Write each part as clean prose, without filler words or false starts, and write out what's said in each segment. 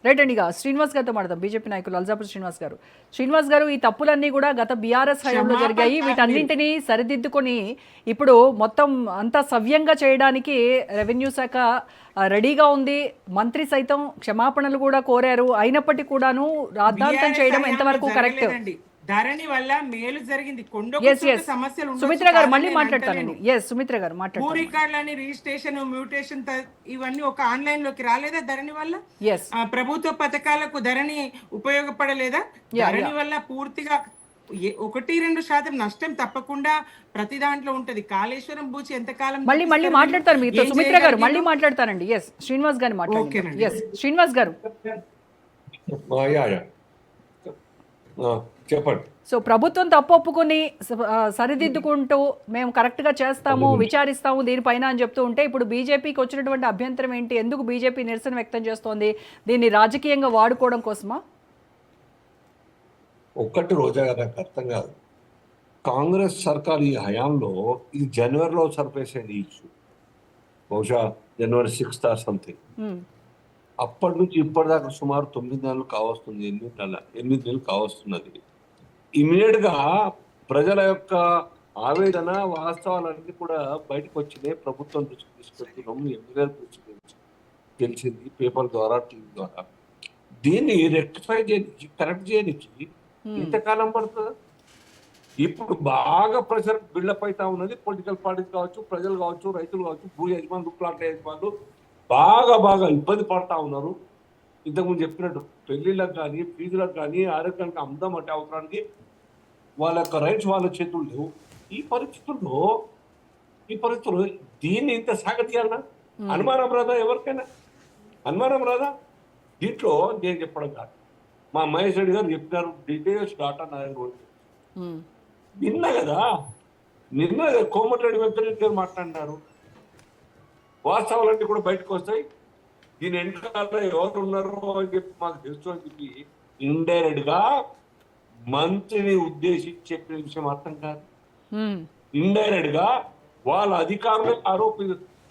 Right అండి. ఇక శ్రీనివాస్ గారితో మాట్లాడదాం. బీజేపీ నాయకులు అల్జాపూర్ శ్రీనివాస్ గారు ఈ తప్పులన్నీ కూడా గత బీఆర్ఎస్ హయాంలో జరిగాయి. వీటన్నింటినీ సరిదిద్దుకొని ఇప్పుడు మొత్తం అంతా సవ్యంగా చేయడానికి రెవెన్యూ శాఖ రెడీగా ఉంది. మంత్రి సైతం క్షమాపణలు కూడా కోరారు. అయినప్పటికీ కూడాను రాద్ధాంతం చేయడం ఎంతవరకు కరెక్ట్? ధరణి వల్ల మేలు జరిగింది. సమస్యలు సుమిత్ర గారు మళ్ళీ మాట్లాడతానండి. సుమిత్ర గారు మాట్లాడతారు. భూ రికార్డులని రిజిస్ట్రేషన్, మ్యూటేషన్ ఇవన్నీ ఒక ఆన్లైన్ లోకి రాలేదా ధరణి వల్ల? ప్రభుత్వ పథకాలకు ధరణి ఉపయోగపడలేదా? ధరణి వల్ల పూర్తిగా 1-2% నష్టం తప్పకుండా ప్రతి దాంట్లో ఉంటది. కాళేశ్వరం బూచి ఎంతకాలం మళ్ళీ మాట్లాడతారు మీతో. సుమిత్ర గారు మళ్ళీ మాట్లాడతానండి. శ్రీనివాస్ గారు మాట్లాడండి. శ్రీనివాస్ గారు చెప్పండి. సో ప్రభుత్వం తప్పు ఒప్పుకొని సరిదిద్దుకుంటూ మేము కరెక్ట్గా చేస్తాము, విచారిస్తాము దీనిపైన అని చెప్తూ ఉంటే ఇప్పుడు బీజేపీకి వచ్చినటువంటి అభ్యంతరం ఏంటి? ఎందుకు బీజేపీ నిరసన వ్యక్తం చేస్తోంది? దీన్ని రాజకీయంగా వాడుకోవడం కోసమా? ఒక్కటి రోజా నాకు అర్థం కాదు. కాంగ్రెస్ సర్కార్ ఈ హయాంలో ఇది జనవరిలో సరిపేసేది ఇష్యూ, బహుశా జనవరి 6th ఆర్ సంథింగ్. అప్పటి నుంచి ఇప్పటిదాకా సుమారు 9 నెలలు కావస్తుంది, 8 నెలలు కావస్తున్నది. ఇమీడియట్ గా ప్రజల యొక్క ఆవేదన వాస్తవాలన్నీ కూడా బయటకు వచ్చినాయి. ప్రభుత్వం దృష్టికి తీసుకెళ్తున్నాము, ఎమ్మెల్యేల దృష్టికి తెలిసింది, పేపర్ ద్వారా, టీవీ ద్వారా. దీన్ని రెక్టిఫై చేయడానికి, కరెక్ట్ చేయడానికి ఇంతకాలం పడుతుందా? ఇప్పుడు బాగా ప్రెషర్ బిల్డప్ అవుతా ఉన్నది. పొలిటికల్ పార్టీస్ కావచ్చు, ప్రజలు కావచ్చు, రైతులు కావచ్చు, భూ యజమానులు, ప్లాట్ యజమానులు బాగా ఇబ్బంది పడతా ఉన్నారు. ఇంతకుముందు చెప్పినట్టు పెళ్లిళ్ళకు కానీ, ఫీజులకు కానీ, ఆరోగ్యానికి, అందం అంటే అవసరానికి వాళ్ళ యొక్క రైట్స్ వాళ్ళ చేతులు లేవు. ఈ పరిస్థితుల్లో దీన్ని ఇంత సాగతీయాలన్నా అనుమానం రాదా? ఎవరికైనా అనుమానం రాదా? దీంట్లో నేను చెప్పడం కాదు, మా మహేష్ రెడ్డి గారు చెప్పినారు, డీటెయిల్స్ డాటా నా నిన్న కోమటిరెడ్డి వెంకటరెడ్డి గారు మాట్లాడినారు. వాస్తవాలన్నీ కూడా బయటకు వస్తాయి. దీని వెనకాల ఎవరు ఉన్నారో అని చెప్పి మాకు తెలుసు అని చెప్పి ఇండైరెక్ట్ గా మంత్రిని ఉద్దేశించి చెప్పిన విషయం అర్థం కాదు. ఇండైరెక్ట్ గా వాళ్ళ అధికారులు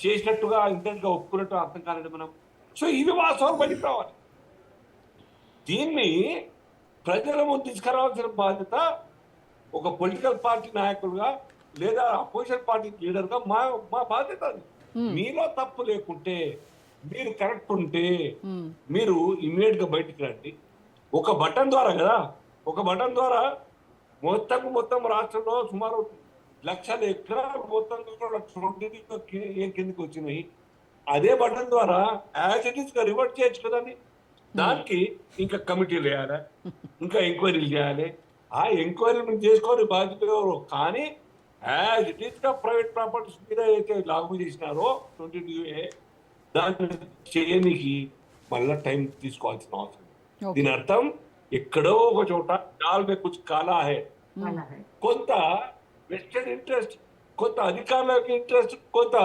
చేసినట్టుగా ఇండైరెక్ట్ గా ఒప్పుకున్నట్టు అర్థం కాలేదు మనం. సో ఇది వాస్తవం బయటకు రావాలి. దీన్ని ప్రజల ముందు తీసుకురావాల్సిన బాధ్యత ఒక పొలిటికల్ పార్టీ నాయకులుగా లేదా అపోజిషన్ పార్టీ లీడర్గా మా బాధ్యత అది. మీలో తప్పు లేకుంటే, మీరు కరెక్ట్ ఉంటే మీరు ఇమ్మీడియట్ గా బయటికి రండి. ఒక బటన్ ద్వారా మొత్తం రాష్ట్రంలో సుమారు 1,00,000 ఎకరాలు మొత్తం కిందకి వచ్చినాయి. అదే బటన్ ద్వారా యాజ్ ఇట్ ఈస్ గా రివర్ట్ చేయొచ్చు కదండి. దానికి ఇంకా కమిటీలు వేయాలి, ఇంకా ఎంక్వైరీలు చేయాలి. ఆ ఎంక్వైరీలు చేసుకోవాలి బాధ్యత ఎవరు. కానీ యాజ్ ఇట్ ఈస్ గా ప్రైవేట్ ప్రాపర్టీస్ మీద అయితే లాగు చేసినారో 22A దాన్ని చేయడానికి మళ్ళా టైం తీసుకోవాల్సిన అవసరం. దీని అర్థం ఎక్కడో ఒక చోట కాల్ మే కుచ్ కాలా హై. కొంత వెస్టెడ్ ఇంట్రెస్ట్, కొంత అధికారుల ఇంట్రెస్ట్, కొంత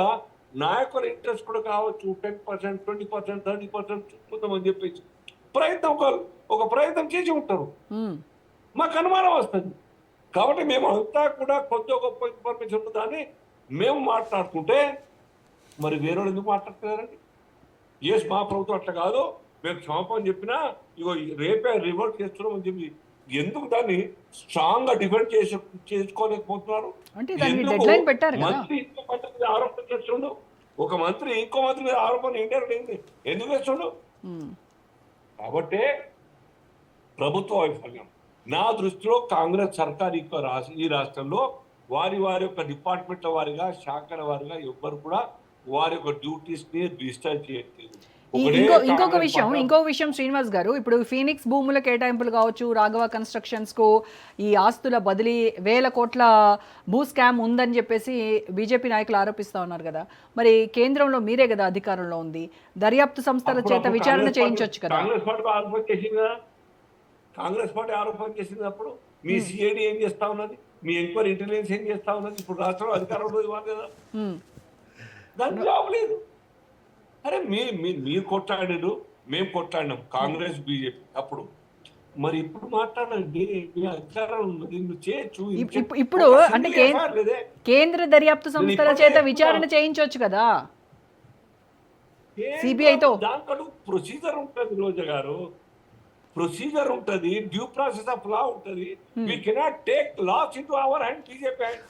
నాయకుల ఇంట్రెస్ట్ కూడా కావచ్చు. 10%, 20%, 30% చూపుతామని చెప్పేసి ఒక ప్రయత్నం చేసి ఉంటారు. మాకు అనుమానం వస్తుంది. కాబట్టి మేము అంతా కూడా కొద్ది గొప్ప ఇన్ఫర్మేషన్ ఉందని మేము మాట్లాడుకుంటే మరి వేరే ఎందుకు మాట్లాడుతున్నారండి? మా ప్రభుత్వం అట్లా కాదు, మేము క్షమాపణ చెప్పినా ఇగో రేపే రివర్ట్ చేస్తున్నాం అని చెప్పి ఎందుకు దాన్ని స్ట్రాంగ్ గా డిఫెండ్ చేసుకోలేకపోతున్నారు? మంత్రి ఇంకో మంత్రి మీద ఆరోపణ చేస్తుండు, ఒక మంత్రి ఇంకో మంత్రి మీద ఆరోపణ ఇండైరెక్ట్ ఎందుకు చేస్తుండు? కాబట్టి ప్రభుత్వ వైఫల్యం నా దృష్టిలో కాంగ్రెస్ సర్కార్ ఈ రాష్ట్రంలో వారి యొక్క డిపార్ట్మెంట్ల వారిగా, శాఖల వారిగా ఎవ్వరు కూడా వారి యొక్క డ్యూటీస్ ని డిస్టర్బ్ చేయట్లేదు. ఇంకొక విషయం శ్రీనివాస్ గారు, ఇప్పుడు ఫీనిక్స్ భూముల కేటాయింపులు కావచ్చు, రాఘవ కన్స్ట్రక్షన్స్ కు ఈ ఆస్తుల బదిలీ 1,000 కోట్ల భూ స్కామ్ ఉందని చెప్పేసి బీజేపీ నాయకులు ఆరోపిస్తా ఉన్నారు కదా. మరి కేంద్రంలో మీరే కదా అధికారంలో ఉంది, దర్యాప్తు సంస్థల చేత విచారణ చేయించవచ్చు కదా. కాంగ్రెస్ పార్టీ ఆరోపణ చేసినప్పుడు మీ సిఐడి ఏం చేస్తా ఉన్నది, మీ ఎంక్వైరీ ఇంటెలిజెన్స్ ఏం చేస్తా ఉన్నది? ఇప్పుడు రాష్ట్రంలో అధికారంలో ఇవ్వాలి కదా, దానికి జాబ్ లేదు. అరే మీరు కొట్లాడారు, మేము కొట్లాడినాం, కాంగ్రెస్ బీజేపీ అప్పుడు. మరి ఇప్పుడు మాట్లాడండి, మీ అధికారం చేయొచ్చు. ఇప్పుడు అంటే కేంద్ర దర్యాప్తు సంస్థల చేత విచారణ చేయించవచ్చు కదా. సిబిఐతో దాంట్లో ప్రొసీజర్ ఉంటుంది రోజా గారు, ప్రొసీజర్ ఉంటది, డ్యూ ప్రాసెస్ ఆఫ్ లా ఉంటది. We cannot take laws into our hand, BJP hand.